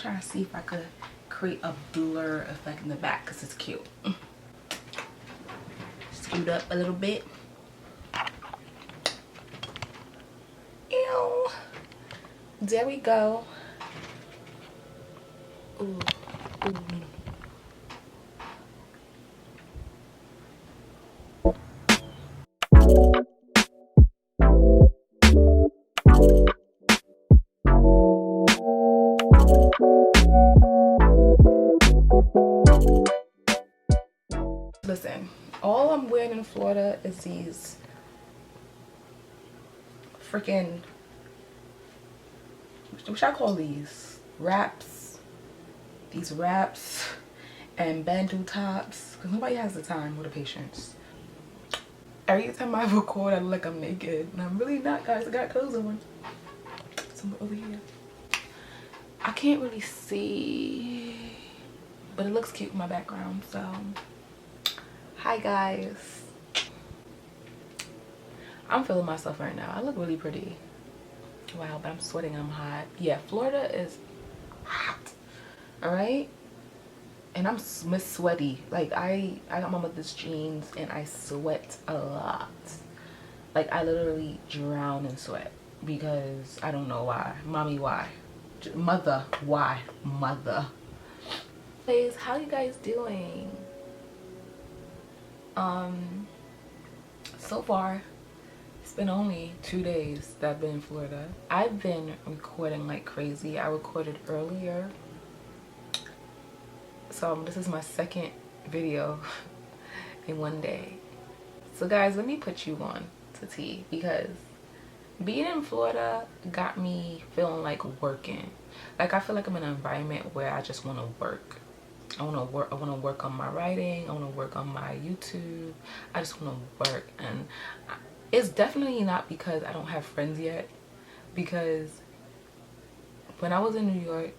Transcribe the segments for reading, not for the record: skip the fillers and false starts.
trying to see if I could create a blur effect in the back because it's cute. Scoot up a little bit. Ew. There we go. Ooh. Ooh. Listen, all I'm wearing in Florida is these freaking, what should I call these? Wraps. These wraps and bandeau tops, because nobody has the time or the patience. Every time I record, I look like I'm naked, and I'm really not, guys. I got clothes on. Somewhere over here. I can't really see, but it looks cute in my background, so. Hi guys. I'm feeling myself right now. I look really pretty. Wow, but I'm sweating, I'm hot. Yeah, Florida is hot. Alright? And I'm sweaty. Like I got my mother's jeans and I sweat a lot. Like I literally drown in sweat because I don't know why. Mommy, why? Mother, why? Mother. Guys, how you guys doing? So far it's been only 2 days that I've been in Florida. I've been recording like crazy. I recorded earlier, so this is my second video in one day. So guys, let me put you on to tea, because being in Florida got me feeling like working. Like I feel like I'm in an environment where I just want to work. I want to work on my writing. I want to work on my YouTube. I just want to work. And it's definitely not because I don't have friends yet, because when I was in New York,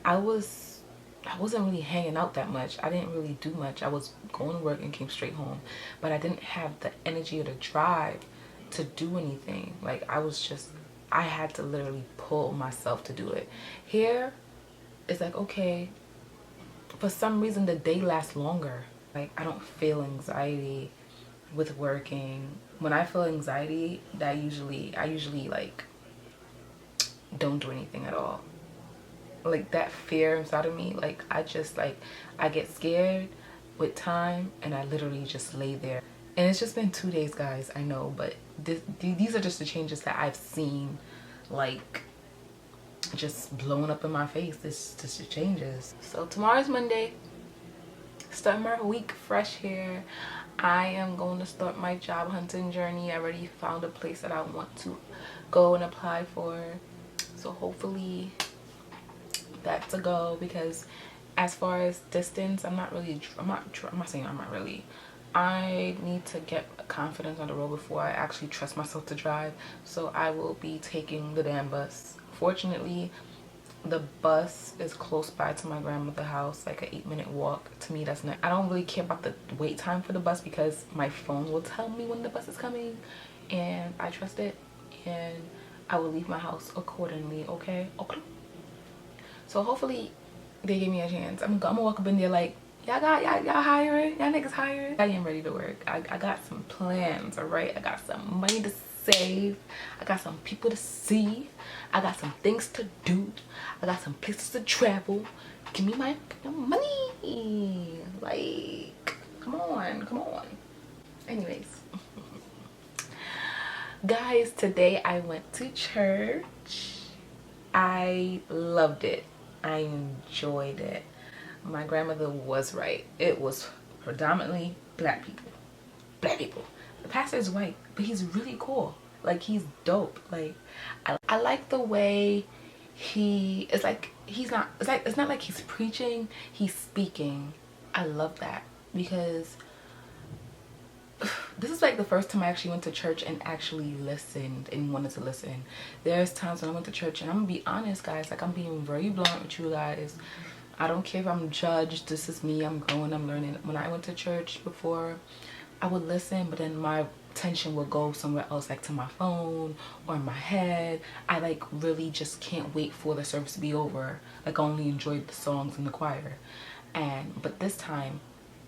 I wasn't really hanging out that much. I didn't really do much. I was going to work and came straight home, but I didn't have the energy or the drive to do anything. Like I had to literally pull myself to do it. Here it's like, okay, for some reason the day lasts longer. Like I don't feel anxiety with working. When I feel anxiety, I usually like don't do anything at all. Like that fear inside of me, like I get scared with time and I literally just lay there. And it's just been 2 days, guys, I know, but these are just the changes that I've seen, like just blowing up in my face. This just changes. So tomorrow's Monday, starting my week fresh here. I am going to start my job hunting journey. I already found a place that I want to go and apply for, so hopefully that's a go. Because as far as distance, I need to get confidence on the road before I actually trust myself to drive. So I will be taking the damn bus. Fortunately, the bus is close by to my grandmother's house, like an 8-minute walk. To me, that's not, I don't really care about the wait time for the bus because my phone will tell me when the bus is coming and I trust it, and I will leave my house accordingly. Okay. So hopefully they give me a chance. I'm gonna walk up in there like, y'all hiring? Y'all niggas hiring? I am ready to work. I got some plans, all right? I got some money to save. I got some people to see. I got some things to do. I got some places to travel. Give me my money. Like, come on. Anyways. Guys, today I went to church. I loved it. I enjoyed it. My grandmother was right. It was predominantly black people. The pastor is white, but he's really cool. Like, he's dope. Like, I like the way it's not like he's preaching, he's speaking. I love that, because this is like the first time I actually went to church and actually listened and wanted to listen. There's times when I went to church, and I'm gonna be honest, guys, like I'm being very blunt with you guys. I don't care if I'm judged. This is me. I'm growing, I'm learning. When I went to church before, I would listen, but then my attention will go somewhere else, like to my phone or in my head. I like really just can't wait for the service to be over. Like I only enjoyed the songs in the choir. But this time,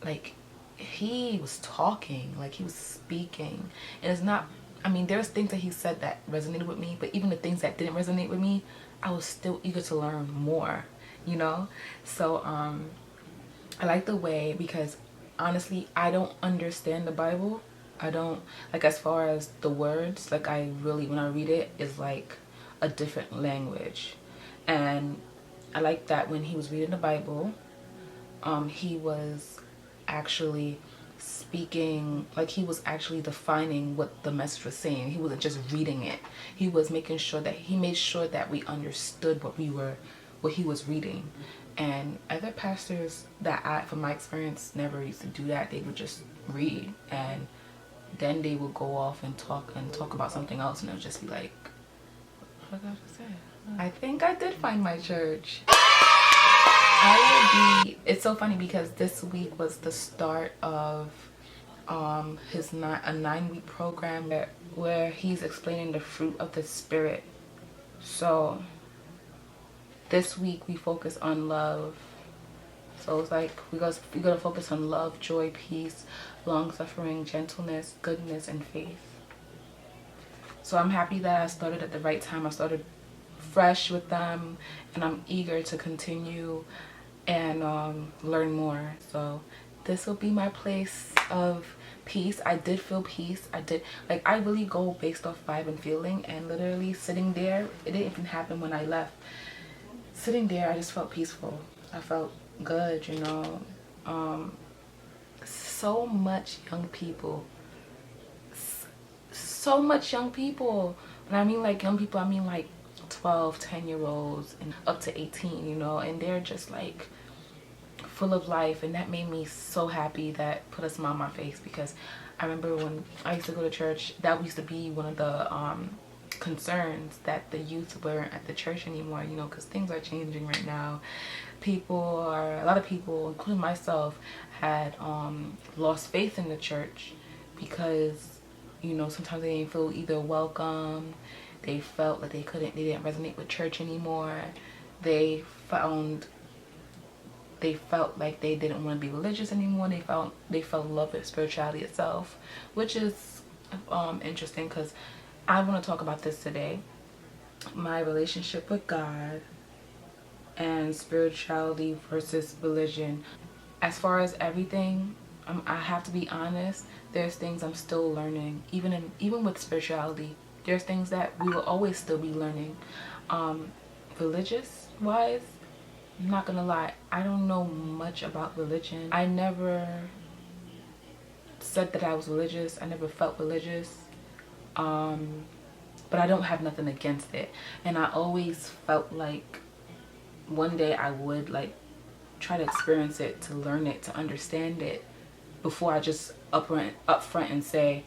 like, he was talking, like he was speaking. And it's not, I mean, there's things that he said that resonated with me, but even the things that didn't resonate with me, I was still eager to learn more, you know? So I like the way, because honestly, I don't understand the Bible. I don't, like, as far as the words, like, I really, when I read it, it's like a different language. And I like that when he was reading the Bible, he was actually speaking, like he was actually defining what the message was saying. He wasn't just reading it. He was making sure that he made sure that we understood what he was reading. And other pastors that from my experience, never used to do that. They would just read, and then they would go off and talk about something else, and it would just be like, what did I just say? I think I did find my church. It's so funny because this week was the start of a 9-week program where he's explaining the fruit of the Spirit. So this week we focus on love. So it's like we're gonna focus on love, joy, peace, long-suffering, gentleness, goodness, and faith. So I'm happy that I started at the right time. I started fresh with them, and I'm eager to continue and learn more. So this will be my place of peace. I did feel peace. I really go based off vibe and feeling, and literally sitting there, it didn't even happen when I left. Sitting there, I just felt peaceful. I felt good, you know. So much young people. So much young people. When I mean like young people, I mean like 12, 10-year-olds and up to 18, you know, and they're just like full of life, and that made me so happy. That put a smile on my face, because I remember when I used to go to church, that used to be one of the concerns, that the youth weren't at the church anymore, you know, because things are changing right now. A lot of people, including myself, had lost faith in the church because, you know, sometimes they didn't feel either welcome. They felt like they didn't resonate with church anymore. They felt like they didn't want to be religious anymore. They fell in love with spirituality itself, which is interesting, because I want to talk about this today. My relationship with God and spirituality versus religion. As far as everything, I have to be honest, there's things I'm still learning. Even with spirituality, there's things that we will always still be learning. Religious wise, I'm not gonna lie, I don't know much about religion. I never said that I was religious. I never felt religious. But I don't have nothing against it. And I always felt like one day I would like try to experience it, to learn it, to understand it, before I just up front and say,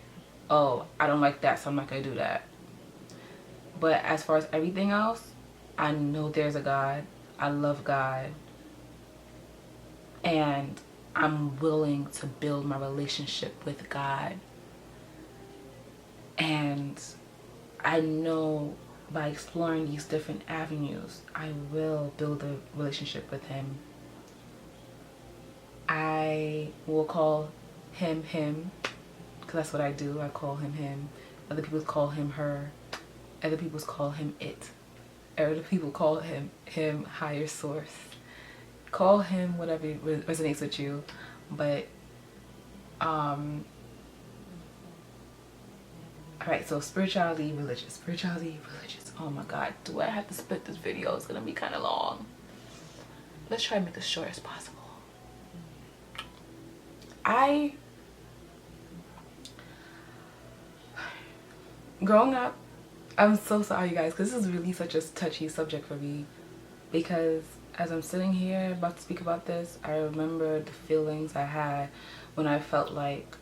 oh, I don't like that, so I'm not gonna do that. But as far as everything else, I know there's a God. I love God, and I'm willing to build my relationship with God. And I know by exploring these different avenues, I will build a relationship with Him. I will call Him him, because that's what I do. I call Him him. Other people call Him her. Other people call Him it. Other people call him higher source. Call Him whatever resonates with you. But alright, so spirituality, religious. Oh my god, do I have to split this video? It's gonna be kind of long. Let's try to make this short as possible. Growing up, I'm so sorry, you guys, because this is really such a touchy subject for me. Because as I'm sitting here about to speak about this, I remember the feelings I had when I felt like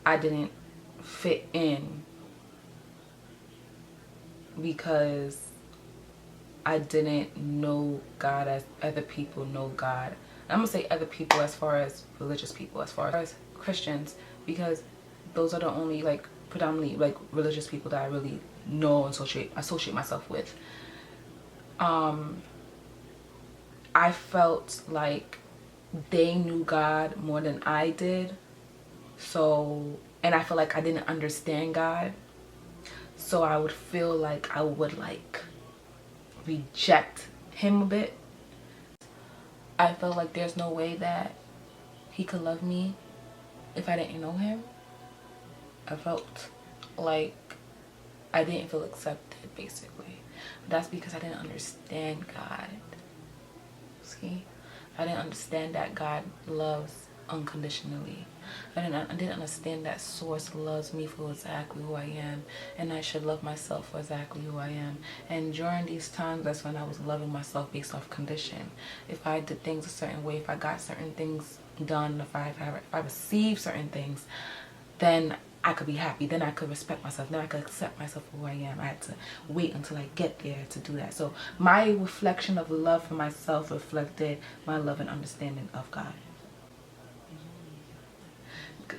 I didn't fit in because I didn't know God as other people know God. I'm gonna say other people as far as religious people, as far as Christians, because those are the only like predominantly like religious people that I really know and associate myself with, I felt like they knew God more than I did. So, and I feel like I didn't understand God. So I would feel like I would like reject him a bit. I felt like there's no way that he could love me if I didn't know him. I felt like I didn't feel accepted, basically. But that's because I didn't understand God. See? I didn't understand that God loves unconditionally. I didn't understand that source loves me for exactly who I am, and I should love myself for exactly who I am. And during these times, that's when I was loving myself based off condition. If I did things a certain way, if I got certain things done, if I received certain things, then I could be happy, then I could respect myself, then I could accept myself for who I am. I had to wait until I get there to do that. So my reflection of love for myself reflected my love and understanding of God.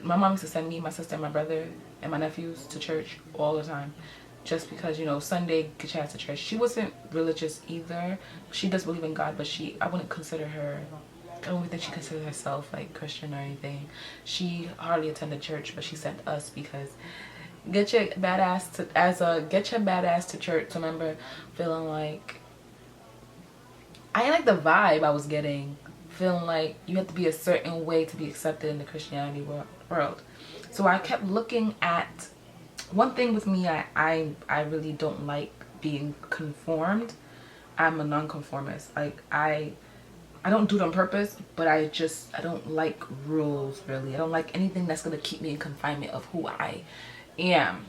My mom used to send me, my sister, my brother, and my nephews to church all the time. Just because, you know, Sunday, get your ass to church. She wasn't religious either. She does believe in God, but I wouldn't consider her, I don't think she considers herself like Christian or anything. She hardly attended church, but she sent us because get your badass to church. So I remember feeling like I didn't like the vibe I was getting, feeling like you have to be a certain way to be accepted in the Christianity world. So I kept looking at one thing with me. I really don't like being conformed. I'm a nonconformist. Like I don't do it on purpose, but I don't like rules, really. I don't like anything that's going to keep me in confinement of who I am.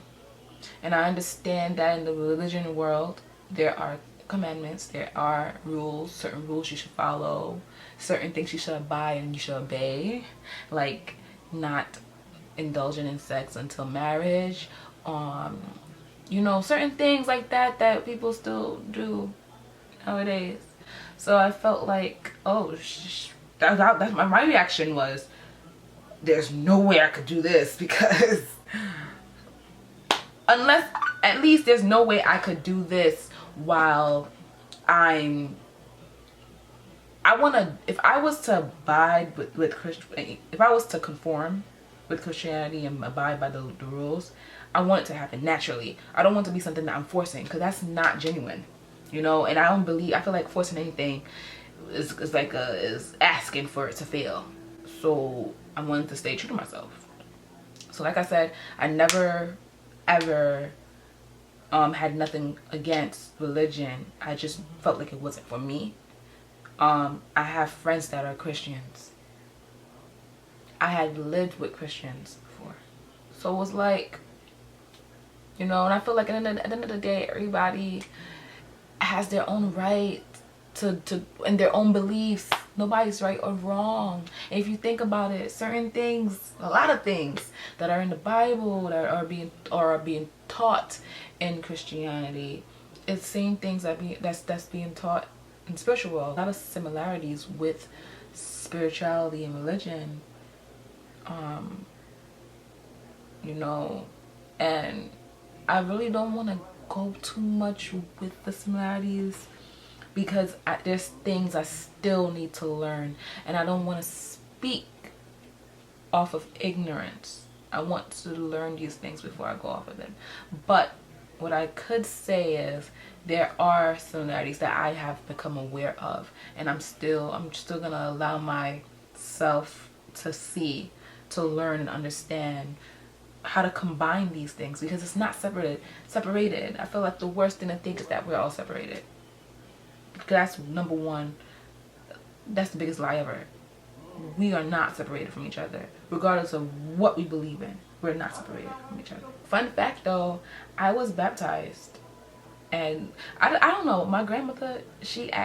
And I understand that in the religion world, there are commandments, there are rules, certain rules you should follow, certain things you should abide and you should obey, like not indulging in sex until marriage, you know, certain things like that people still do nowadays. So I felt like, oh, that's my reaction was, there's no way I could do this, because unless, at least there's no way I could do this while if I was to abide with Christian, if I was to conform with Christianity and abide by the rules, I want it to happen naturally. I don't want it to be something that I'm forcing, because that's not genuine, you know. And I feel like forcing anything is asking for it to fail. So I wanted to stay true to myself. So like I said, I never ever had nothing against religion. I just felt like it wasn't for me. I have friends that are Christians. I had lived with Christians before. So it was like, you know, and I feel like at the end of the day, everybody has their own right to and their own beliefs. Nobody's right or wrong. And if you think about it, certain things, a lot of things that are in the Bible that are being taught in Christianity, it's the same things that's being taught in spiritual world. A lot of similarities with spirituality and religion, you know. And I really don't want to go too much with the similarities, because there's things I still need to learn, and I don't want to speak off of ignorance. I want to learn these things before I go off of them. But what I could say is there are similarities that I have become aware of, and I'm still gonna allow myself to learn and understand how to combine these things, because it's not separated. I feel like the worst thing to think is that we're all separated. That's number one. That's the biggest lie ever. We are not separated from each other, regardless of what we believe in. We're not separated from each other. Fun fact though, I was baptized, and I don't know, my grandmother,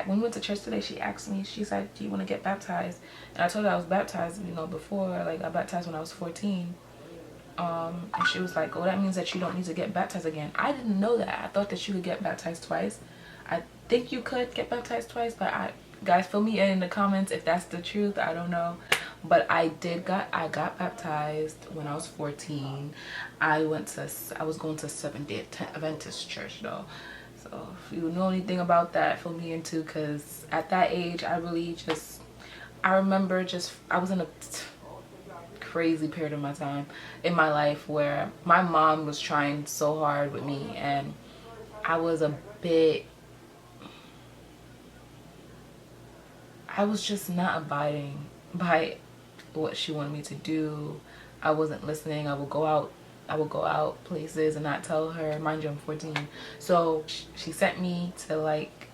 when we went to church today, she asked me, she said, do you want to get baptized? And I told her I was baptized, you know, before, like I baptized when I was 14. And she was like, oh, that means that you don't need to get baptized again. I didn't know that. I thought that you could get baptized twice. I think you could get baptized twice, but guys, fill me in the comments if that's the truth. I don't know. But I got baptized when I was 14. I was going to Seventh-day Adventist church though. So if you know anything about that, fill me in too, because at that age I remember I was in a crazy period of my time in my life where my mom was trying so hard with me, and I was a bit, I was just not abiding by what she wanted me to do. I wasn't listening. I would go out places and not tell her. Mind you, I'm 14. So she sent me to like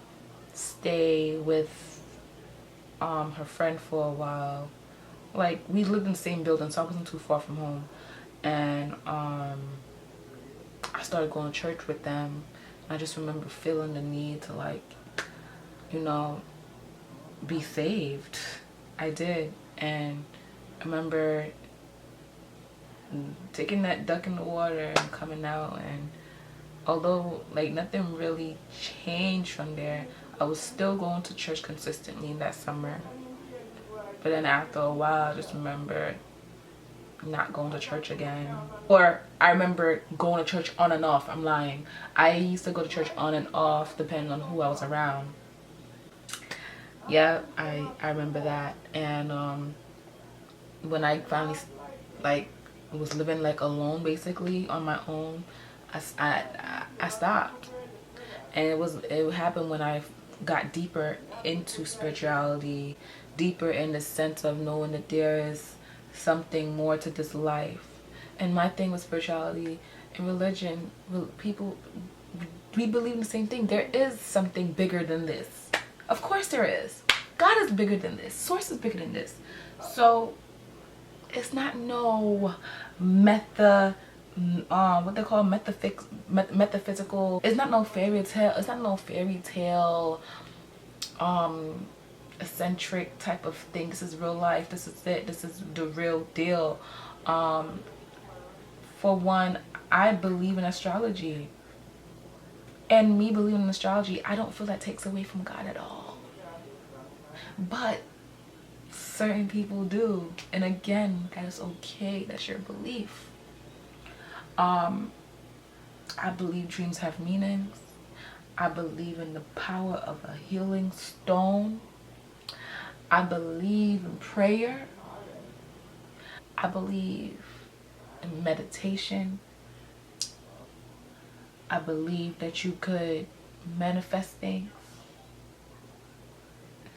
stay with her friend for a while. Like, we lived in the same building, so I wasn't too far from home. And I started going to church with them. I just remember feeling the need to, like, you know, be saved. I did. And I remember taking that duck in the water and coming out, and although like nothing really changed from there, I was still going to church consistently in that summer. But then after a while, I just remember not going to church again. Or I remember going to church on and off. I'm lying. I used to go to church on and off depending on who I was around. Yeah, I remember that. And when I finally like was living like alone, basically on my own, I stopped. And it happened when I got deeper into spirituality, deeper in the sense of knowing that there is something more to this life. And my thing with spirituality and religion, people, we believe in the same thing. There is something bigger than this. Of course there is. God is bigger than this. Source is bigger than this. So it's not no what they call metaphysical. It's not no fairy tale. It's not no fairy tale eccentric type of thing. This is real life. This is it. This is the real deal. For one, I believe in astrology, and me believing in astrology, I don't feel that takes away from God at all. But certain people do, and again, that is okay. That's your belief. I believe dreams have meanings. I believe in the power of a healing stone. I believe in prayer. I believe in meditation. I believe that you could manifest things.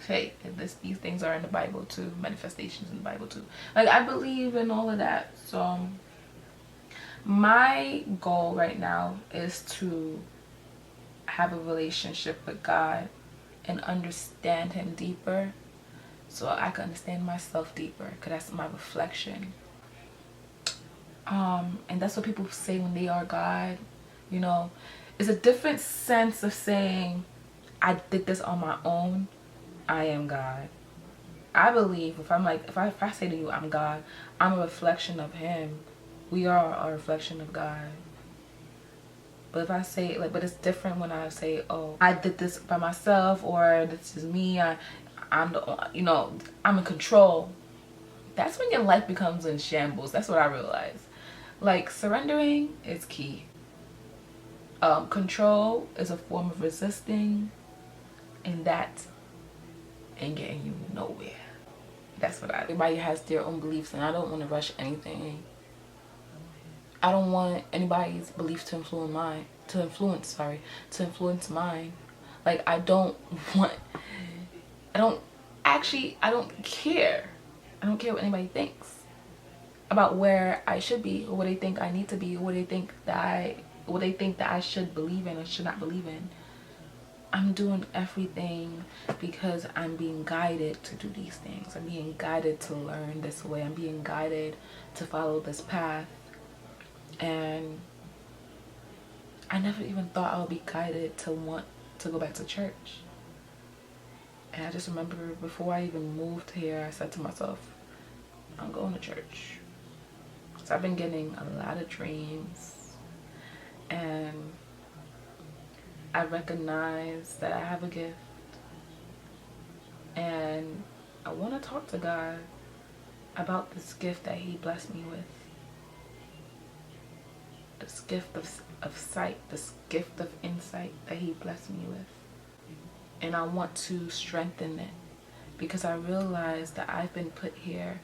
Hey, these things are in the Bible too. Manifestations in the Bible too. Like, I believe in all of that. So my goal right now is to have a relationship with God and understand him deeper, so I can understand myself deeper, because that's my reflection. And that's what people say when they are God. You know, it's a different sense of saying, I did this on my own, I am God. I believe if I say to you, I'm God, I'm a reflection of him. We are a reflection of God. But if I say, like, but it's different when I say, oh, I did this by myself, or this is me, I'm the, you know, I'm in control. That's when your life becomes in shambles. That's what I realized. Like, surrendering is key. Control is a form of resisting, and that ain't getting you nowhere. That's what everybody has their own beliefs, and I don't want to rush anything. I don't want anybody's beliefs to influence mine. Like, I don't care. I don't care what anybody thinks about where I should be, or what they think I need to be, or what they think that I should believe in or should not believe in. I'm doing everything because I'm being guided to do these things. I'm being guided to learn this way. I'm being guided to follow this path. And I never even thought I would be guided to want to go back to church. And I just remember before I even moved here, I said to myself, I'm going to church. So I've been getting a lot of dreams, and I recognize that I have a gift, and I want to talk to God. about this gift that he blessed me with. This gift of sight, this gift of insight that he blessed me with. And I want to strengthen it, because I realize that I've been put here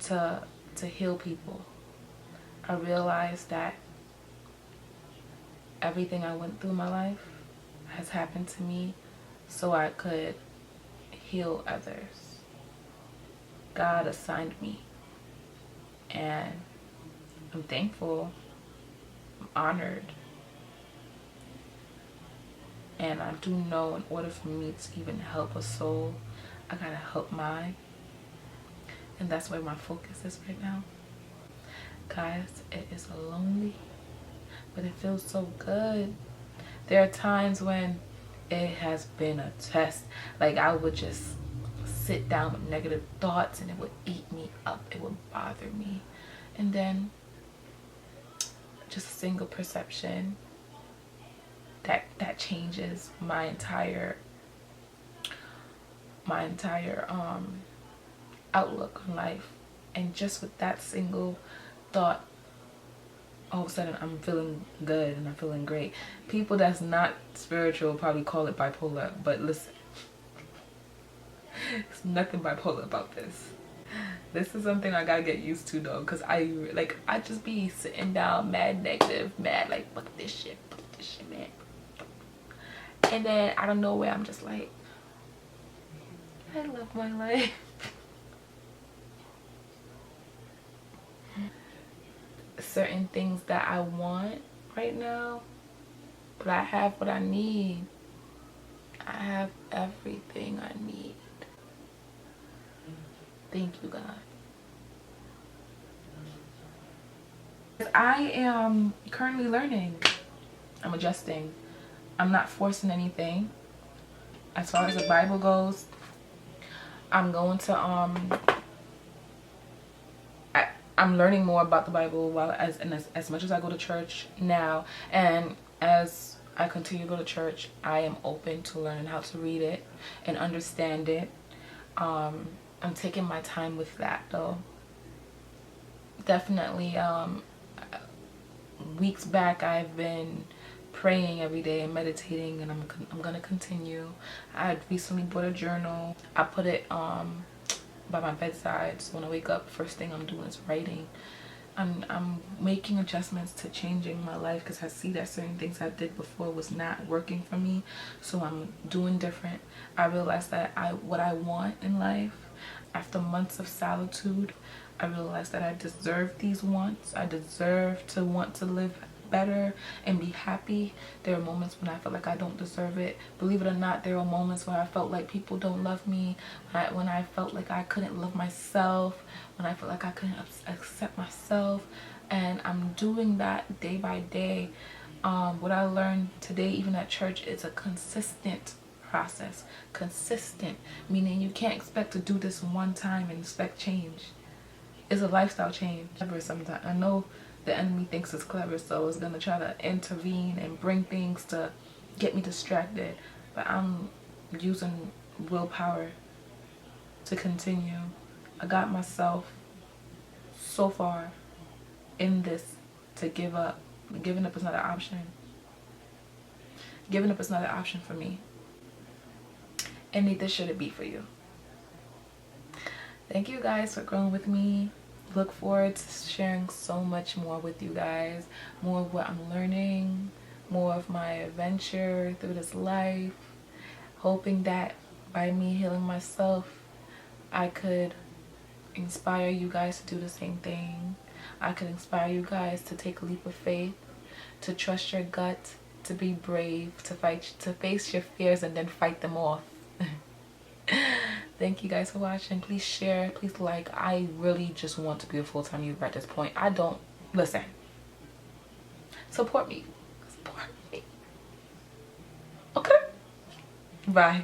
to heal people. I realize that everything I went through in my life has happened to me so I could heal others. God assigned me, and I'm thankful, I'm honored, and I do know in order for me to even help a soul, I gotta help mine. And that's where my focus is right now. Guys, it is lonely, but it feels so good. There are times when it has been a test. Like, I would just sit down with negative thoughts and it would eat me up. It would bother me. And then just a single perception that changes my entire outlook on life. And just with that single thought, all of a sudden I'm feeling good and I'm feeling great. People that's not spiritual probably call it bipolar, but listen, there's nothing bipolar about this. This is something I gotta get used to though, because I just be sitting down mad negative, mad like fuck this shit, man. And then out of nowhere I'm just like, I love my life. Certain things that I want right now, but I have what I need. I have everything I need. Thank you, God. I am currently learning. I'm adjusting. I'm not forcing anything. As far as the Bible goes, I'm going to I'm learning more about the Bible as much as I go to church now, and as I continue to go to church, I am open to learning how to read it and understand it. I'm taking my time with that though. Definitely weeks back I've been praying every day and meditating, and I'm gonna continue. I recently bought a journal. I put it by my bedside, so when I wake up, first thing I'm doing is writing. I'm making adjustments to changing my life, because I see that certain things I did before was not working for me, so I'm doing different. I realized that what I want in life, after months of solitude, I realized that I deserve these wants. I deserve to want to live better and be happy. There are moments when I feel like I don't deserve it. Believe it or not, there are moments where I felt like people don't love me, when I felt like I couldn't love myself, when I felt like I couldn't accept myself. And I'm doing that day by day. What I learned today, even at church, is a consistent process. Consistent, meaning you can't expect to do this one time and expect change. It's a lifestyle change. Sometimes I know the enemy thinks it's clever, so it's gonna try to intervene and bring things to get me distracted, but I'm using willpower to continue. I got myself so far in this to give up. Giving up is not an option. Giving up is not an option for me, and neither should it be for you. Thank you guys for growing with me. Look forward to sharing so much more with you guys. More of what I'm learning, more of my adventure through this life. Hoping that by me healing myself, I could inspire you guys to do the same thing. I could inspire you guys to take a leap of faith, to trust your gut, to be brave, to face your fears and then fight them off. Thank you guys for watching. Please share, please like. I really just want to be a full-time YouTuber at this point. I don't, listen, support me, okay, bye.